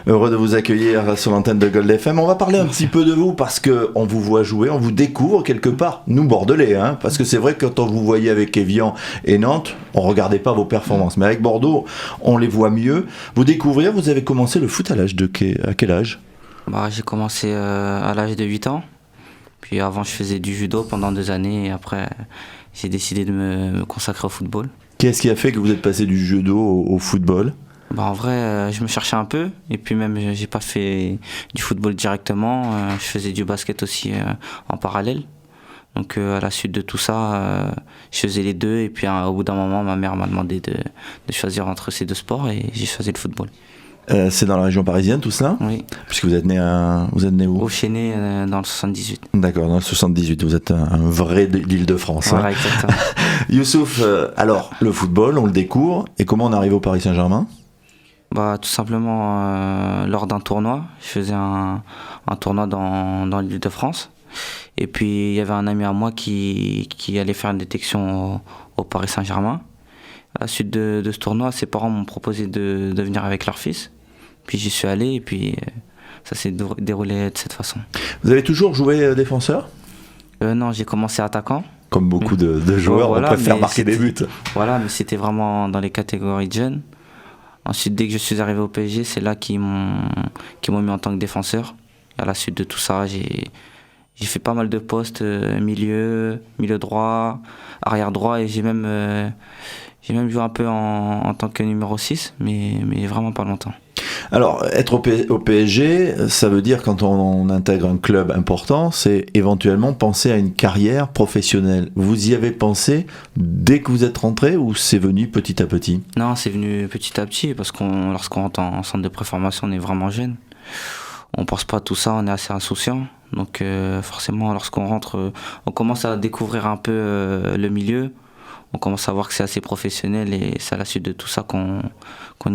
Heureux de vous accueillir sur l'antenne de Gold FM. On va parler un petit peu de vous parce qu'on vous voit jouer, on vous découvre quelque part, nous Bordelais, parce que c'est vrai que quand on vous voyait avec Évian et Nantes, on ne regardait pas vos performances. Mais avec Bordeaux, on les voit mieux. Vous découvrir, vous avez commencé le foot à quel âge ? J'ai commencé à l'âge de 8 ans. Puis avant, je faisais du judo pendant 2 années et après, j'ai décidé de me consacrer au football. Qu'est-ce qui a fait que vous êtes passé du judo au football ? En vrai, je me cherchais un peu et puis même, j'ai pas fait du football directement. Je faisais du basket aussi en parallèle. Donc à la suite de tout ça, je faisais les deux et puis au bout d'un moment, ma mère m'a demandé de choisir entre ces deux sports et j'ai choisi le football. C'est dans la région parisienne tout cela ? Oui. Puisque vous êtes né où ? Au Chénet, dans le 78. D'accord, dans le 78. Vous êtes un vrai de l'Île-de-France. Voilà, exactement. Youssouf, alors le football, on le découvre. Et comment on arrive au Paris Saint-Germain ? Tout simplement lors d'un tournoi. Je faisais un tournoi dans l'Île-de-France. Et puis il y avait un ami à moi qui allait faire une détection au Paris Saint-Germain. À la suite de ce tournoi, ses parents m'ont proposé de venir avec leur fils. Puis j'y suis allé et puis ça s'est déroulé de cette façon. Vous avez toujours joué défenseur ? Non, j'ai commencé attaquant. Comme beaucoup de joueurs, voilà, on préfère marquer des buts. Voilà, mais c'était vraiment dans les catégories de jeunes. Ensuite, dès que je suis arrivé au PSG, c'est là qu'ils m'ont mis en tant que défenseur. À la suite de tout ça, j'ai fait pas mal de postes, milieu droit, arrière droit, et j'ai même joué un peu en tant que numéro 6, mais vraiment pas longtemps. Alors, être au PSG, ça veut dire quand on intègre un club important, c'est éventuellement penser à une carrière professionnelle. Vous y avez pensé dès que vous êtes rentré ou c'est venu petit à petit ? Non, c'est venu petit à petit parce lorsqu'on rentre en centre de préformation, on est vraiment jeune. On pense pas à tout ça, on est assez insouciant. Donc forcément, lorsqu'on rentre, on commence à découvrir un peu le milieu. On commence à voir que c'est assez professionnel et c'est à la suite de tout ça qu'on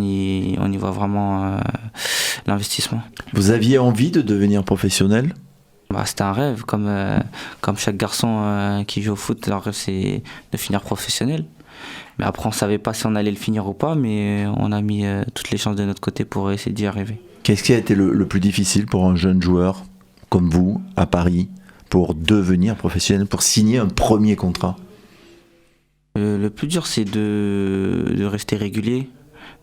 y voit vraiment l'investissement. Vous aviez envie de devenir professionnel ? C'était un rêve, comme chaque garçon qui joue au foot, leur rêve c'est de finir professionnel. Mais après on savait pas si on allait le finir ou pas, mais on a mis toutes les chances de notre côté pour essayer d'y arriver. Qu'est-ce qui a été le plus difficile pour un jeune joueur comme vous, à Paris, pour devenir professionnel, pour signer un premier contrat ? Le plus dur, c'est de rester régulier,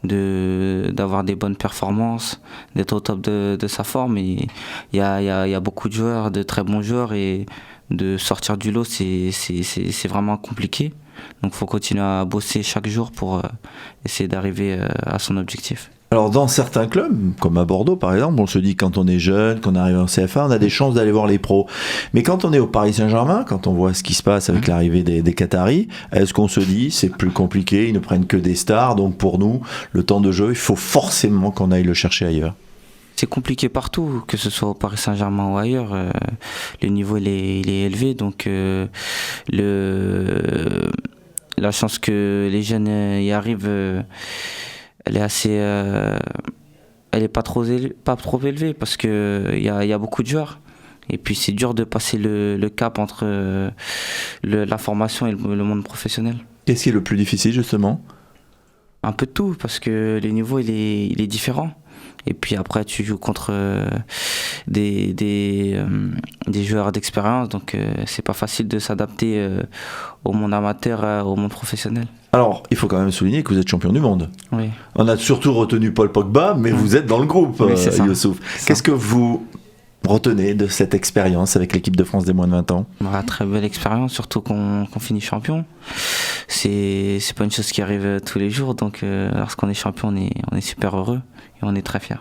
d'avoir des bonnes performances, d'être au top de sa forme. Et il y a beaucoup de joueurs, de très bons joueurs, et de sortir du lot, c'est vraiment compliqué. Donc il faut continuer à bosser chaque jour pour essayer d'arriver à son objectif. Alors dans certains clubs, comme à Bordeaux par exemple, on se dit quand on est jeune, qu'on arrive en CFA, on a des chances d'aller voir les pros. Mais quand on est au Paris Saint-Germain, quand on voit ce qui se passe avec l'arrivée des Qataris, est-ce qu'on se dit c'est plus compliqué, ils ne prennent que des stars, donc pour nous, le temps de jeu, il faut forcément qu'on aille le chercher ailleurs ? C'est compliqué partout, que ce soit au Paris Saint-Germain ou ailleurs. Le niveau il est élevé, donc la chance que les jeunes y arrivent, elle est assez, elle est pas trop élevée parce que il y a beaucoup de joueurs. Et puis c'est dur de passer le cap entre la formation et le monde professionnel. Qu'est-ce qui est le plus difficile justement ? Un peu de tout, parce que le niveau il est différent. Et puis après tu joues contre des joueurs d'expérience, donc c'est pas facile de s'adapter au monde amateur, au monde professionnel. Alors, il faut quand même souligner que vous êtes champion du monde. Oui. On a surtout retenu Paul Pogba, mais vous êtes dans le groupe, oui, Youssouf. Qu'est-ce que vous retenez de cette expérience avec l'équipe de France des moins de 20 ans ? Très belle expérience, surtout qu'on finit champion. C'est pas une chose qui arrive tous les jours, donc lorsqu'on est champion, on est super heureux et on est très fiers.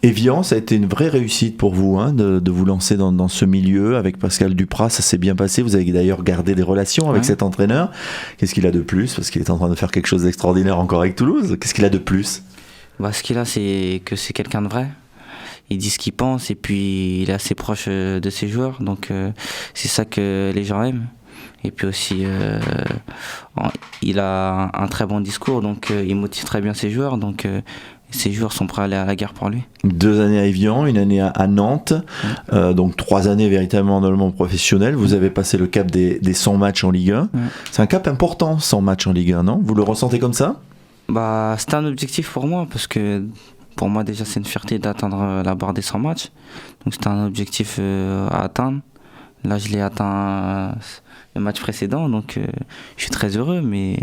Évian, ça a été une vraie réussite pour vous de vous lancer dans ce milieu avec Pascal Duprat, ça s'est bien passé, vous avez d'ailleurs gardé des relations avec cet entraîneur. Qu'est-ce qu'il a de plus ? Parce qu'il est en train de faire quelque chose d'extraordinaire encore avec Toulouse. Qu'est-ce qu'il a de plus ? Ce qu'il a, c'est que c'est quelqu'un de vrai. Il dit ce qu'il pense et puis il est assez proche de ses joueurs, donc c'est ça que les gens aiment. Et puis aussi, il a un très bon discours, donc il motive très bien ses joueurs, donc ses joueurs sont prêts à aller à la guerre pour lui. 2 années à Évian, 1 année à Nantes, donc 3 années véritablement dans le monde professionnel. Vous avez passé le cap des 100 matchs en Ligue 1. C'est un cap important, 100 matchs en Ligue 1, non ? Vous le ressentez comme ça ? C'était un objectif pour moi, parce que Pour moi, déjà, c'est une fierté d'atteindre la barre des 100 matchs. Donc, c'était un objectif à atteindre. Là, je l'ai atteint le match précédent, donc je suis très heureux, mais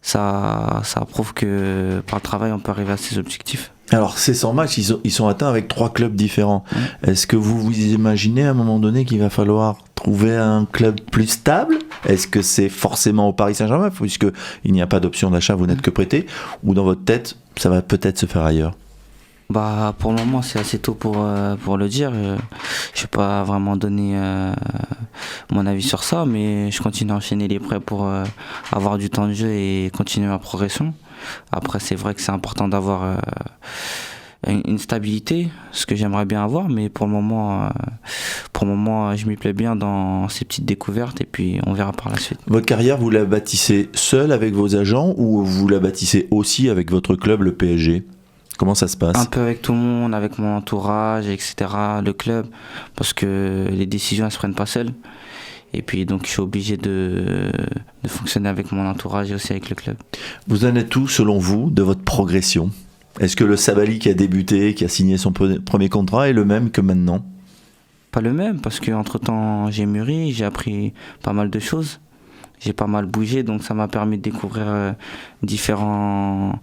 ça prouve que par le travail, on peut arriver à ces objectifs. Alors, ces 100 matchs, ils sont atteints avec 3 clubs différents. Est-ce que vous vous imaginez à un moment donné qu'il va falloir trouver un club plus stable? Est-ce que c'est forcément au Paris Saint-Germain, puisqu'il n'y a pas d'option d'achat, vous n'êtes que prêté? Ou dans votre tête, ça va peut-être se faire ailleurs? Bah, pour le moment, c'est assez tôt pour le dire. Je ne vais pas vraiment donner mon avis sur ça, mais je continue à enchaîner les prêts pour avoir du temps de jeu et continuer ma progression. Après, c'est vrai que c'est important d'avoir une stabilité, ce que j'aimerais bien avoir, mais pour le moment, je m'y plais bien dans ces petites découvertes et puis on verra par la suite. Votre carrière, vous la bâtissez seul avec vos agents ou vous la bâtissez aussi avec votre club, le PSG? Comment ça se passe? Un peu avec tout le monde, avec mon entourage, etc., le club, parce que les décisions, elles se prennent pas seules. Et puis donc je suis obligé de fonctionner avec mon entourage et aussi avec le club. Vous en êtes où, selon vous, de votre progression? Est-ce que le Sabaly qui a débuté, qui a signé son premier contrat, est le même que maintenant? Pas le même, parce qu'entre-temps, j'ai mûri, j'ai appris pas mal de choses. J'ai pas mal bougé, donc ça m'a permis de découvrir différentes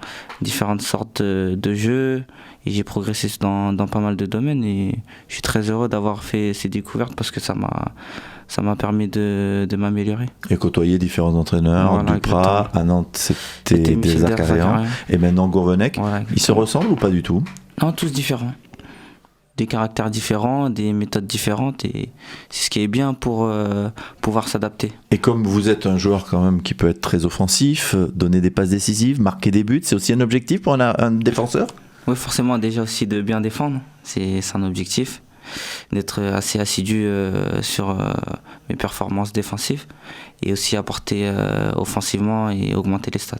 sortes de jeux. Et j'ai progressé dans pas mal de domaines. Et je suis très heureux d'avoir fait ces découvertes parce que ça m'a permis de m'améliorer. Et côtoyer différents entraîneurs, voilà, Duprat, à Nantes c'était des Zakarian, et maintenant Gourvenec. Voilà, ils se ressemblent ou pas du tout? Non, tous différents. Des caractères différents, des méthodes différentes, et c'est ce qui est bien pour pouvoir s'adapter. Et comme vous êtes un joueur quand même qui peut être très offensif, donner des passes décisives, marquer des buts, c'est aussi un objectif pour un défenseur? Oui, forcément, déjà aussi de bien défendre, c'est un objectif. D'être assez assidu sur mes performances défensives et aussi apporter offensivement et augmenter les stats.